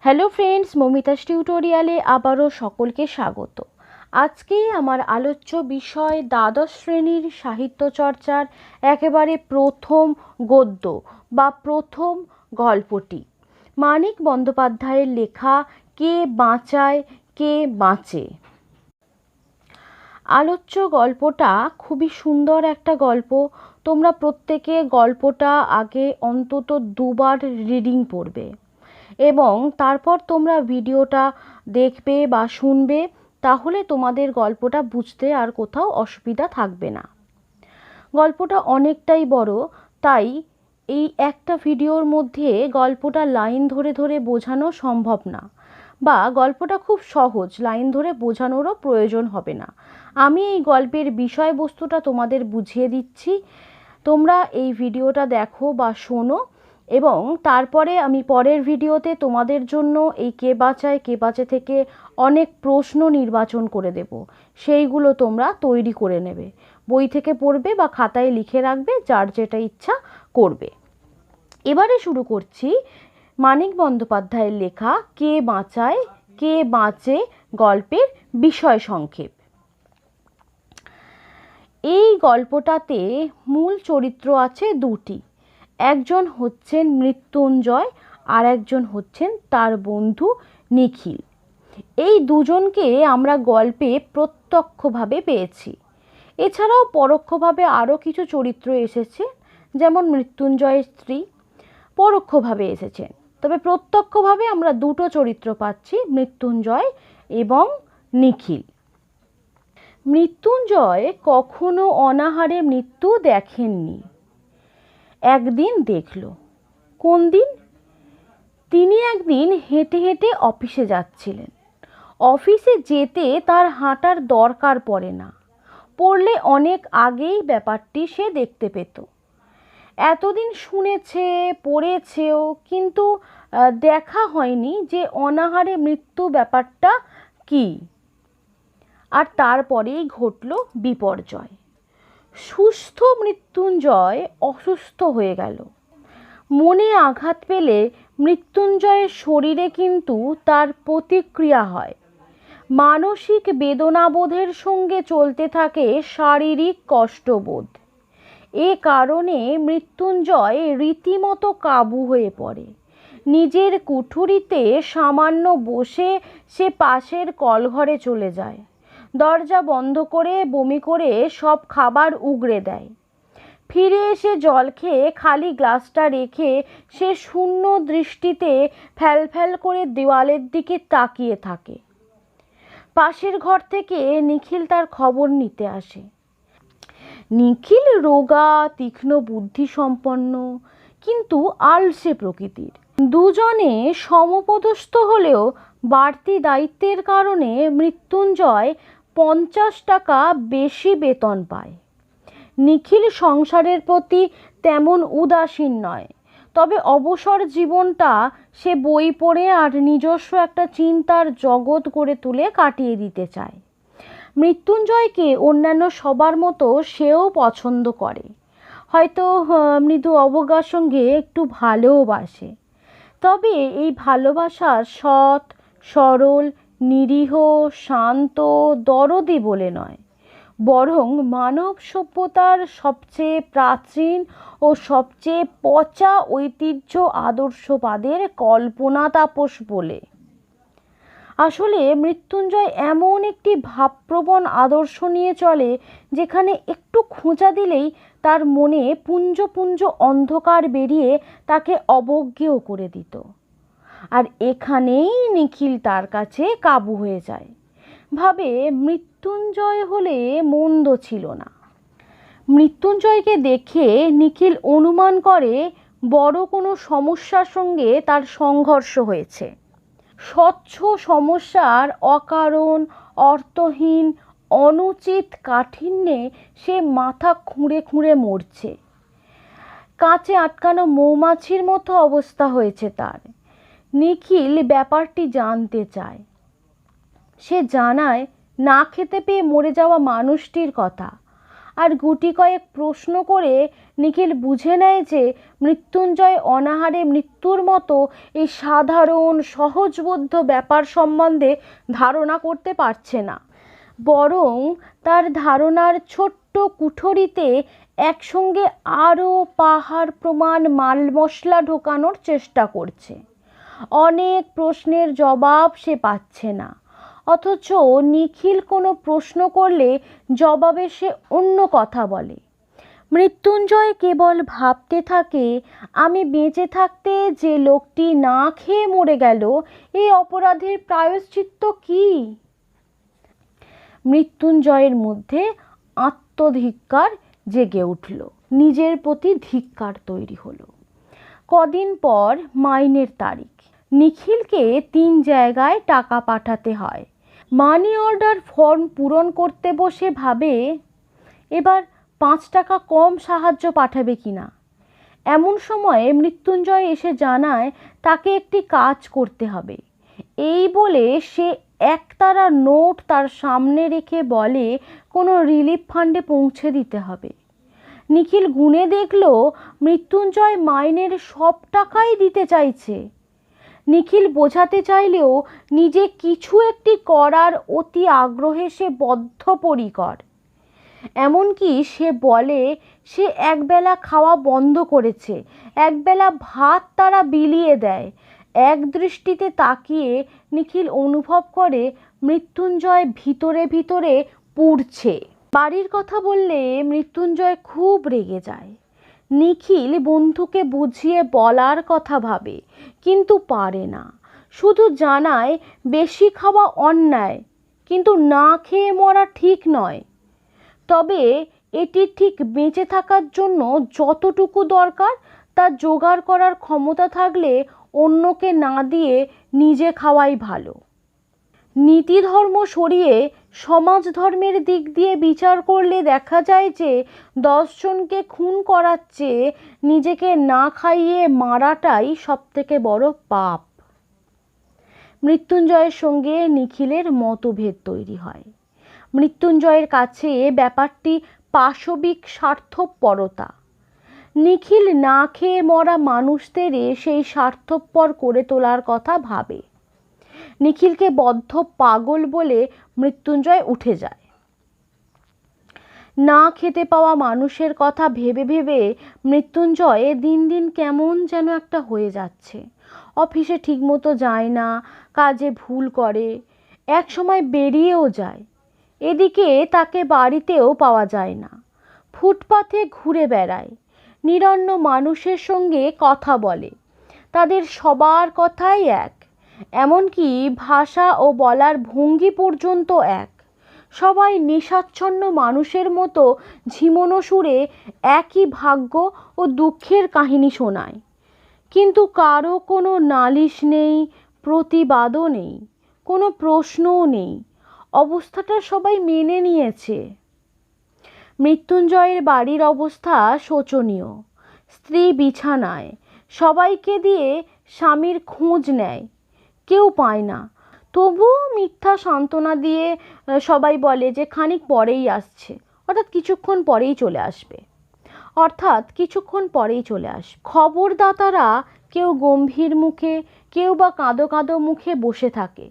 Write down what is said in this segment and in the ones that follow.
Hello friends, মমিতাস টিউটোরিয়ালে আবারও সকলকে স্বাগত। আজকে আমার আলোচ্য বিষয় দ্বাদশ শ্রেণীর সাহিত্য চর্চার একেবারে প্রথম গদ্য বা প্রথম গল্পটি, মানিক বন্দ্যোপাধ্যায়ের লেখা কে বাঁচায় কে বাঁচে। আলোচ্য গল্পটা খুবই সুন্দর একটা গল্প। তোমরা প্রত্যেকে গল্পটা আগে অন্তত দুবার রিডিং পড়বে এবং তারপর তোমরা ভিডিওটা দেখবে বা শুনবে, তাহলে তোমাদের গল্পটা বুঝতে আর কোথাও অসুবিধা থাকবে না। গল্পটা অনেকটাই বড়, তাই এই একটা ভিডিওর মধ্যে গল্পটা লাইন ধরে ধরে বোঝানো সম্ভব না, বা গল্পটা খুব সহজ, লাইন ধরে বোঝানোরও প্রয়োজন হবে না। আমি এই গল্পের বিষয়বস্তুটা তোমাদের বুঝিয়ে দিচ্ছি, তোমরা এই ভিডিওটা দেখো বা শোনো এবং তারপরে আমি পরের ভিডিওতে তোমাদের জন্য এই কে বাঁচায় কে বাঁচে থেকে অনেক প্রশ্ন নির্বাচন করে দেব। সেইগুলো তোমরা তৈরি করে নেবে, বই থেকে পড়বে বা খাতায় লিখে রাখবে, যার যেটা ইচ্ছা করবে। এবারে শুরু করছি মানিক বন্দ্যোপাধ্যায়ের লেখা কে বাঁচায় কে বাঁচে গল্পের বিষয় সংক্ষেপ। এই গল্পটাতে মূল চরিত্র আছে দুটি। একজন হচ্ছেন মৃত্যুঞ্জয় আর একজন হচ্ছেন তার বন্ধু নিখিল। এই দুজনকে আমরা গল্পে প্রত্যক্ষভাবে পেয়েছি। এছাড়াও পরোক্ষভাবে আরও কিছু চরিত্র এসেছে, যেমন মৃত্যুঞ্জয়ের স্ত্রী পরোক্ষভাবে এসেছেন, তবে প্রত্যক্ষভাবে আমরা দুটো চরিত্র পাচ্ছি, মৃত্যুঞ্জয় এবং নিখিল। মৃত্যুঞ্জয় কখনো অনাহারে মৃত্যু দেখেননি, একদিন দেখল। কোন দিন? তিনি একদিন হেঁটে হেঁটে অফিসে যাচ্ছিলেন। অফিসে যেতে তার হাঁটার দরকার পড়ে না, পড়লে অনেক আগেই ব্যাপারটি সে দেখতে পেত। এতদিন শুনেছে, পড়েছেও, কিন্তু দেখা হয়নি যে অনাহারে মৃত্যু ব্যাপারটা কী। আর তারপরেই ঘটল বিপর্যয়। সুস্থ মৃত্যুঞ্জয় অসুস্থ হয়ে গেল। মনে আঘাত পেলে মৃত্যুঞ্জয়ের শরীরে কিন্তু তার প্রতিক্রিয়া হয়। মানসিক বেদনাবোধের সঙ্গে চলতে থাকে শারীরিক কষ্টবোধ। এ কারণে মৃত্যুঞ্জয় রীতিমতো কাবু হয়ে পড়ে। নিজের কুঠুরিতে সামান্য বসে সে পাশের কলঘরে চলে যায়। দরজা বন্ধ করে বমি করে সব খাবার উগড়ে দেয়। ফিরে এসে জল খেয়ে খালি গ্লাসটা রেখে সে শূন্য দৃষ্টিতে ফ্যালফ্যাল করে দেওয়ালের দিকে তাকিয়ে থাকে। পাশের ঘর থেকে নিখিল তার খবর নিতে আসে। নিখিল রোগা, তীক্ষ্ণ বুদ্ধিসম্পন্ন, কিন্তু আলসে প্রকৃতির। দুজনে সমপদস্থ হলেও বাড়তি দায়িত্বের কারণে মৃত্যুঞ্জয় 50 টাকা বেশি বেতন পায়। নিখিল সংসারের প্রতি তেমন উদাসীন নয়, তবে অবসর জীবনটা সে বই পড়ে আর নিজস্ব একটা চিন্তার জগৎ গড়ে তুলে কাটিয়ে দিতে চায়। মৃত্যুঞ্জয়কে অন্যান্য সবার মতো সেও পছন্দ করে, হয়তো মৃদু অবজ্ঞার সঙ্গে একটু ভালোবাসে। তবে এই ভালোবাসা সৎ, সরল, নিরীহ, শান্ত, দরদি বলে নয়, বরং মানব সভ্যতার সবচেয়ে প্রাচীন ও সবচেয়ে পচা ঐতিহ্য আদর্শবাদের কল্পনা তাপস বলে। আসলে মৃত্যুঞ্জয় এমন একটি ভাবপ্রবণ আদর্শ নিয়ে চলে, যেখানে একটু খোঁচা দিলেই তার মনে পুঞ্জ পুঞ্জ অন্ধকার বেরিয়ে তাকে অবজ্ঞেয় করে দিত। আর এখানেই নিখিল তার কাছে কাবু হয়ে যায়। ভাবে মৃত্যুঞ্জয় হলে মন্দ ছিল না। মৃত্যুঞ্জয়কে দেখে নিখিল অনুমান করে বড় কোনো সমস্যার সঙ্গে তার সংঘর্ষ হয়েছে। স্বচ্ছ সমস্যার অকারণ, অর্থহীন, অনুচিত কাঠিন্যে সে মাথা খুঁড়ে খুঁড়ে মরছে। কাঁচে আটকানো মৌমাছির মতো অবস্থা হয়েছে তার। নিখিল ব্যাপারটি জানতে চায়। সে জানায় না খেতে পেয়ে মরে যাওয়া মানুষটির কথা, আর গুটি কয়েক প্রশ্ন করে নিখিল বুঝে নেয় যে মৃত্যুঞ্জয় অনাহারে মৃত্যুর মতো এই সাধারণ সহজবোধ্য ব্যাপার সম্বন্ধে ধারণা করতে পারছে না, বরং তার ধারণার ছোট্ট কুঠরিতে একসঙ্গে আরও পাহাড় প্রমাণ মাল মশলা ঢোকানোর চেষ্টা করছে। অনেক প্রশ্নের জবাব সে পাচ্ছে না, অথচ নিখিল কোনো প্রশ্ন করলে জবাবে সে অন্য কথা বলে। মৃত্যুঞ্জয় কেবল ভাবতে থাকে, আমি বেঁচে থাকতে যে লোকটি না খেয়ে মরে গেল, এই অপরাধের প্রায়শ্চিত্ত কী? মৃত্যুঞ্জয়ের মধ্যে আত্মধিক্কার জেগে উঠল, নিজের প্রতি ধিক্কার তৈরি হলো। কদিন পর মাইনের তারিখ। নিখিলকে 3 জায়গায় টাকা পাঠাতে হয়। মানি অর্ডার ফর্ম পূরণ করতে বসে ভাবে এবার 5 টাকা কম সাহায্য পাঠাবে কিনা। এমন সময়ে মৃত্যুঞ্জয় এসে জানায় তাকে একটি কাজ করতে হবে। এই বলে সে একতারা নোট তার সামনে রেখে বলে কোনো রিলিফ ফান্ডে পৌঁছে দিতে হবে। নিখিল গুনে দেখল মৃত্যুঞ্জয় মাইনের সব টাকাই দিতে চাইছে। নিখিল বোঝাতে চাইলেও নিজে কিছু একটি করার অতি আগ্রহে সে বদ্ধপরিকর। এমনকি সে বলে সে একবেলা খাওয়া বন্ধ করেছে, একবেলা ভাত তারা বিলিয়ে দেয়। এক দৃষ্টিতে তাকিয়ে নিখিল অনুভব করে মৃত্যুঞ্জয় ভিতরে ভিতরে পুড়ছে। বাড়ির কথা বললে মৃত্যুঞ্জয় খুব রেগে যায়। নিখিল বন্ধুকে বুঝিয়ে বলার কথা ভাবে, কিন্তু পারে না। শুধু জানায় বেশি খাওয়া অন্যায়, কিন্তু না খেয়ে মরা ঠিক নয়। তবে এটি ঠিক বেঁচে থাকার জন্য যতটুকু দরকার তা জোগাড় করার ক্ষমতা থাকলে অন্যকে না দিয়ে নিজে খাওয়াই ভালো। নীতি ধর্ম সরিয়ে সমাজ ধর্মের দিক দিয়ে বিচার করলে দেখা যায় যে 10 জনকে খুন করার চেয়ে নিজেকে না খাইয়ে মারাটাই সবথেকে বড় পাপ। মৃত্যুঞ্জয়ের সঙ্গে নিখিলের মতভেদ তৈরি হয়। মৃত্যুঞ্জয়ের কাছে ব্যাপারটি পাশবিক স্বার্থপরতা। নিখিল না খেয়ে মরা মানুষদের সেই স্বার্থপর করে তোলার কথা ভাবে। নিখিলকে বদ্ধ পাগল বলে মৃত্যুঞ্জয় উঠে যায়। না খেতে পাওয়া মানুষের কথা ভেবে ভেবে মৃত্যুঞ্জয় দিন দিন কেমন যেন একটা হয়ে যাচ্ছে। অফিসে ঠিকমতো যায় না, কাজে ভুল করে, এক সময় বেরিয়েও যায়। এদিকে তাকে বাড়িতেও পাওয়া যায় না, ফুটপাথে ঘুরে বেড়ায়, নিরন্ন মানুষের সঙ্গে কথা বলে, তাদের সবার কথাই এক, এমনকি ভাষা ও বলার ভঙ্গি পর্যন্ত এক। সবাই নিশাচ্ছন্ন মানুষের মতো ঝিমোনো সুরে একই ভাগ্য ও দুঃখের কাহিনী শোনায়, কিন্তু কারো কোনো নালিশ নেই, প্রতিবাদও নেই, কোনো প্রশ্নও নেই। অবস্থাটা সবাই মেনে নিয়েছে। মৃত্যুঞ্জয়ের বাড়ির অবস্থা শোচনীয়। স্ত্রী বিছানায়, সবাইকে দিয়ে স্বামীর খোঁজ নেয়, কেউ পায় না। তবুও মিথ্যা সান্ত্বনা দিয়ে সবাই বলে যে খানিক পরেই আসছে, অর্থাৎ কিছুক্ষণ পরেই চলে আসবে। খবরদাতারা কেউ গম্ভীর মুখে, কেউ বা কাঁদো কাঁদো মুখে বসে থাকে।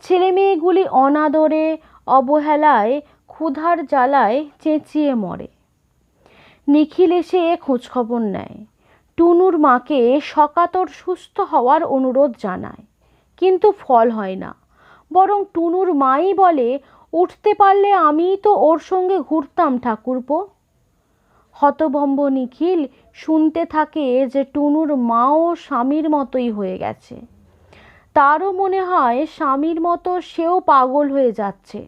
ছেলে মেয়েগুলি অনাদরে, অবহেলায়, ক্ষুধার জ্বালায় চেঁচিয়ে মরে। নিখিল এসে খোঁজখবর নেয়, টুনুর মাকে সকাতর সুস্থ হওয়ার অনুরোধ জানায়, কিন্তু ফল হয় না। বরং টুনুর মাই বলে, উঠতে পারলে আমিই তো ওর সঙ্গে ঘুরতাম ঠাকুরপো। হতভম্ব নিখিল শুনতে থাকে যে টুনুর মাও স্বামীর মতোই হয়ে গেছে। তারও মনে হয় স্বামীর মতো সেও পাগল হয়ে যাচ্ছে।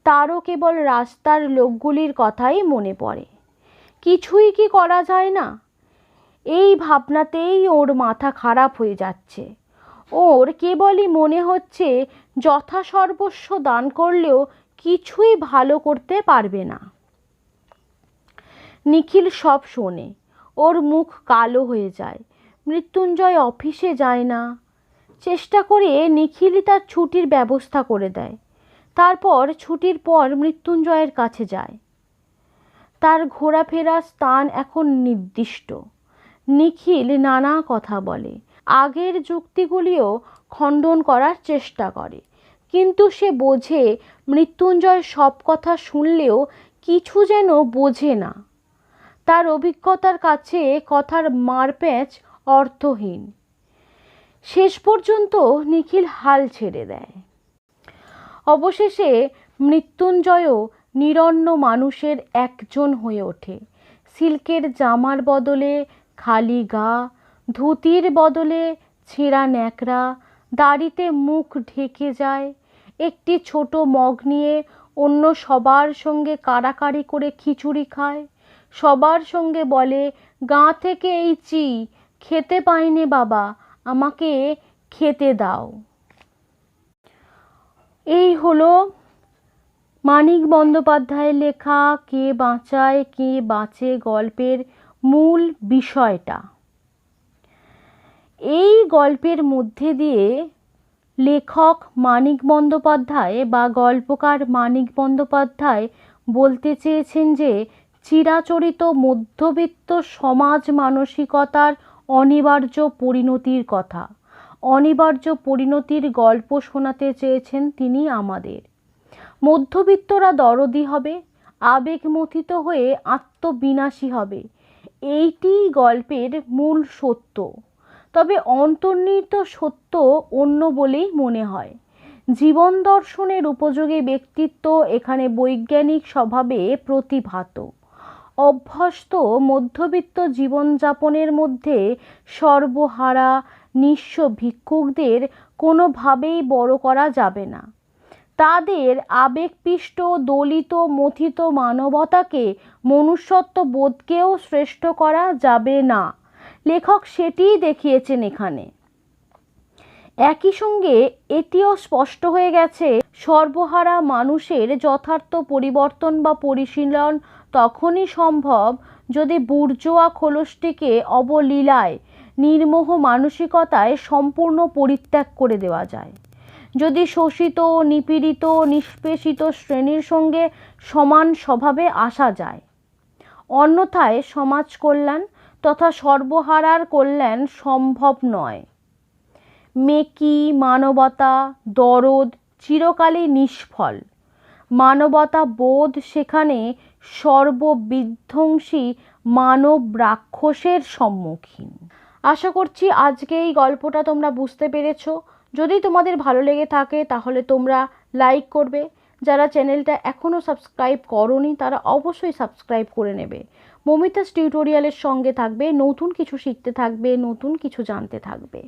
তারও কেবল রাস্তার লোকগুলির কথাই মনে পড়ে। কিছুই কি করা যায় না? এই ভাবনাতেই ওর মাথা খারাপ হয়ে যাচ্ছে। ওর কেবলই মনে হচ্ছে যথাসর্বস্ব দান করলেও কিছুই ভালো করতে পারবে না। নিখিল সব শোনে, ওর মুখ কালো হয়ে যায়। মৃত্যুঞ্জয় অফিসে যায় না। চেষ্টা করে নিখিলই তার ছুটির ব্যবস্থা করে দেয়। তারপর ছুটির পর মৃত্যুঞ্জয়ের কাছে যায়। তার ঘোরাফেরার স্থান এখন নির্দিষ্ট। নিখিল নানা কথা বলে, আগের যুক্তিগুলিও খণ্ডন করার চেষ্টা করে, কিন্তু সে বোঝে মৃত্যুঞ্জয় সব কথা শুনলেও কিছু যেন বোঝে না। তার অভিজ্ঞতার কাছে কথার মারপ্যাঁচ অর্থহীন। শেষ পর্যন্ত নিখিল হাল ছেড়ে দেয়। অবশেষে মৃত্যুঞ্জয়ও নিরন্ন মানুষের একজন হয়ে ওঠে। সিল্কের জামার বদলে খালি গা, ধুতির বদলে ছেঁড়া ন্যাকড়া, দাড়িতে মুখ ঢেকে যায়। একটি ছোট মগ নিয়ে অন্য সবার সঙ্গে কাড়াকাড়ি করে খিচুড়ি খায়। সবার সঙ্গে বলে, গাঁ থেকে এই চি খেতে পাইনে বাবা, আমাকে খেতে দাও। এই হলো মানিক বন্দ্যোপাধ্যায়ের লেখা কে বাঁচায় কে বাঁচে গল্পের মূল বিষয়টা। এই গল্পের মধ্যে দিয়ে লেখক মানিক বন্দ্যোপাধ্যায় বা গল্পকার মানিক বন্দ্যোপাধ্যায় বলতে চেয়েছেন যে চিরাচরিত মধ্যবিত্ত সমাজ মানসিকতার অনিবার্য পরিণতির কথা, অনিবার্য পরিণতির গল্প শোনাতে চেয়েছেন তিনি আমাদের। মধ্যবিত্তরা দরদি হবে, আবেগমথিত হয়ে আত্মবিনাশী হবে, এইটি গল্পের মূল সত্য। তবে অন্তর্নিহিত সত্য অন্য বলেই মনে হয়। জীবন দর্শনের উপযোগী ব্যক্তিত্ব এখানে বৈজ্ঞানিক স্বভাবে প্রতিভাত। অভ্যস্ত মধ্যবিত্ত জীবনযাপনের মধ্যে সর্বহারা নিঃস্ব ভিক্ষুকদের কোনোভাবেই বড় করা যাবে না। তাদের আবেগপিষ্ট দলিত মথিত মানবতাকে, মনুষ্যত্ব বোধকেও শ্রেষ্ঠ করা যাবে না। লেখক সেটিই দেখিয়েছেন এখানে। একই সঙ্গে এটিও স্পষ্ট হয়ে গেছে, সর্বহারা মানুষের যথার্থ পরিবর্তন বা পরিশীলন তখনই সম্ভব যদি বুর্জোয়া খোলসটিকে অবলীলায় নির্মোহ মানসিকতায় সম্পূর্ণ পরিত্যাগ করে দেওয়া যায়। যদি শোষিত, নিপীড়িত, নিষ্পেষিত শ্রেণীর সঙ্গে সমান স্বভাবে আসা যায়। অন্যথায় সমাজ কল্যাণ তথা সর্বহারার কল্যাণ সম্ভব নয়। মেকি, মানবতা, দরদ চিরকালই নিষ্ফল। মানবতা বোধ সেখানে সর্ববিধ্বংসী মানব রাক্ষসের সম্মুখীন। আশা করছি আজকে এই গল্পটা তোমরা বুঝতে পেরেছো। যদি তোমাদের ভালো লেগে থাকে তাহলে তোমরা লাইক করবে। যারা চ্যানেলটা এখনও সাবস্ক্রাইব করোনি তারা অবশ্যই সাবস্ক্রাইব করে নেবে। মৌমিতাস টিউটোরিয়ালের সঙ্গে থাকবে, নতুন কিছু শিখতে থাকবে, নতুন কিছু জানতে থাকবে।